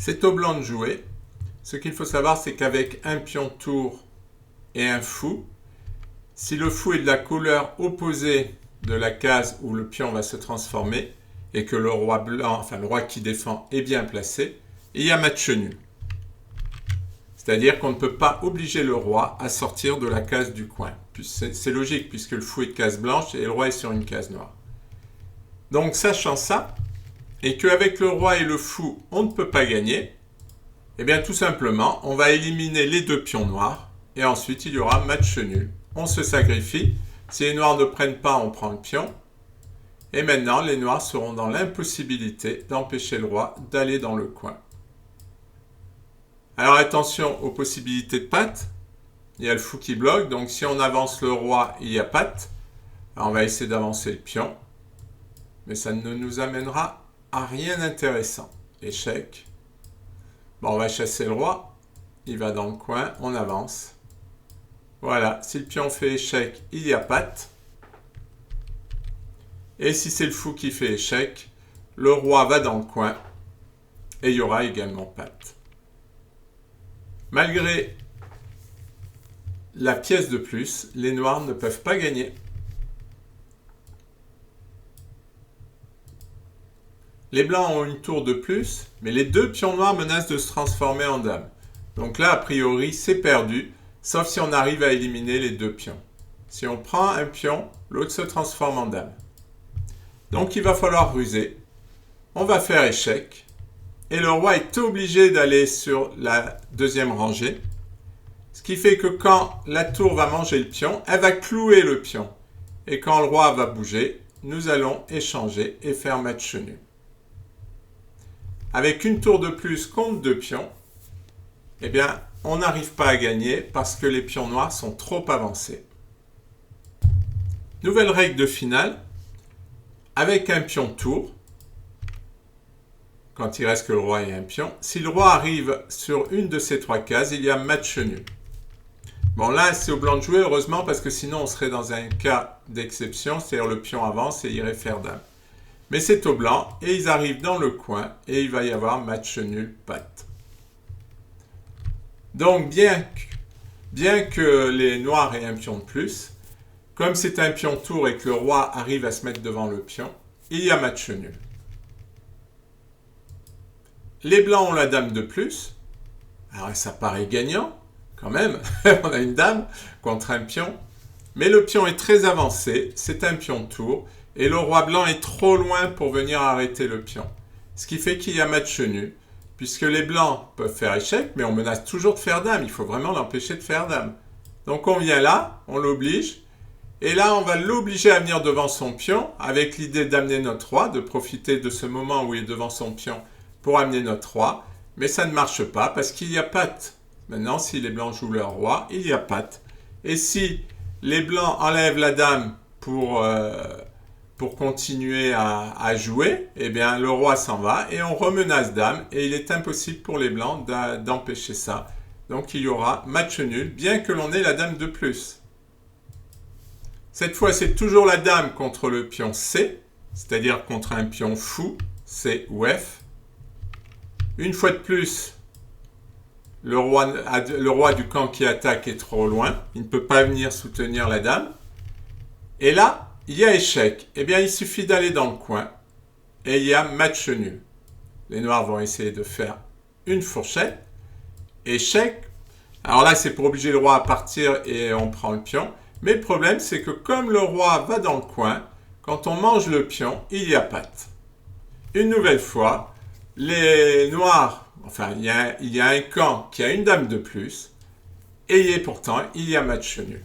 C'est au blanc de jouer. Ce qu'il faut savoir, c'est qu'avec un pion tour et un fou, si le fou est de la couleur opposée de la case où le pion va se transformer et que le roi blanc, enfin le roi qui défend, est bien placé, il y a match nul. C'est-à-dire qu'on ne peut pas obliger le roi à sortir de la case du coin. C'est logique puisque le fou est de case blanche et le roi est sur une case noire. Donc sachant ça, et qu'avec le roi et le fou, on ne peut pas gagner, eh bien tout simplement, on va éliminer les deux pions noirs et ensuite il y aura match nul. On se sacrifie. Si les noirs ne prennent pas, on prend le pion. Et maintenant, les noirs seront dans l'impossibilité d'empêcher le roi d'aller dans le coin. Alors attention aux possibilités de patte. Il y a le fou qui bloque, donc si on avance le roi, il y a patte. Alors on va essayer d'avancer le pion. Mais ça ne nous amènera à rien d'intéressant. Échec. Bon, on va chasser le roi. Il va dans le coin, on avance. Voilà, si le pion fait échec, il y a patte. Et si c'est le fou qui fait échec, le roi va dans le coin et il y aura également patte. Malgré la pièce de plus, les noirs ne peuvent pas gagner. Les blancs ont une tour de plus, mais les deux pions noirs menacent de se transformer en dame. Donc là, a priori, c'est perdu, sauf si on arrive à éliminer les deux pions. Si on prend un pion, l'autre se transforme en dame. Donc il va falloir ruser. On va faire échec. Et le roi est obligé d'aller sur la deuxième rangée. Ce qui fait que quand la tour va manger le pion, elle va clouer le pion. Et quand le roi va bouger, nous allons échanger et faire match nul. Avec une tour de plus contre deux pions, eh bien, on n'arrive pas à gagner parce que les pions noirs sont trop avancés. Nouvelle règle de finale. Avec un pion tour, quand il reste que le roi et un pion, si le roi arrive sur une de ces trois cases, il y a match nul. Bon, là, c'est au blanc de jouer, heureusement, parce que sinon, on serait dans un cas d'exception, c'est-à-dire le pion avance et irait faire dame. Mais c'est au blanc, et ils arrivent dans le coin, et il va y avoir match nul, patte. Donc, bien que les noirs aient un pion de plus, comme c'est un pion tour et que le roi arrive à se mettre devant le pion, il y a match nul. Les blancs ont la dame de plus. Alors ça paraît gagnant, quand même. On a une dame contre un pion. Mais le pion est très avancé, c'est un pion tour, et le roi blanc est trop loin pour venir arrêter le pion. Ce qui fait qu'il y a match nul, puisque les blancs peuvent faire échec, mais on menace toujours de faire dame. Il faut vraiment l'empêcher de faire dame. Donc on vient là, on l'oblige. Et là, on va l'obliger à venir devant son pion, avec l'idée d'amener notre roi, de profiter de ce moment où il est devant son pion pour amener notre roi. Mais ça ne marche pas parce qu'il y a patte. Maintenant, si les blancs jouent leur roi, il y a patte. Et si les blancs enlèvent la dame pour continuer à jouer, eh bien, le roi s'en va et on remenace dame. Et il est impossible pour les blancs d'empêcher ça. Donc, il y aura match nul, bien que l'on ait la dame de plus. Cette fois, c'est toujours la dame contre le pion C, c'est-à-dire contre un pion fou, C ou F. Une fois de plus, le roi du camp qui attaque est trop loin. Il ne peut pas venir soutenir la dame. Et là, il y a échec. Eh bien, il suffit d'aller dans le coin et il y a match nul. Les noirs vont essayer de faire une fourchette. Échec. Alors là, c'est pour obliger le roi à partir et on prend le pion. Mais le problème, c'est que comme le roi va dans le coin, quand on mange le pion, il y a patte. Une nouvelle fois, les noirs, il y a un camp qui a une dame de plus, et pourtant, il y a match nul.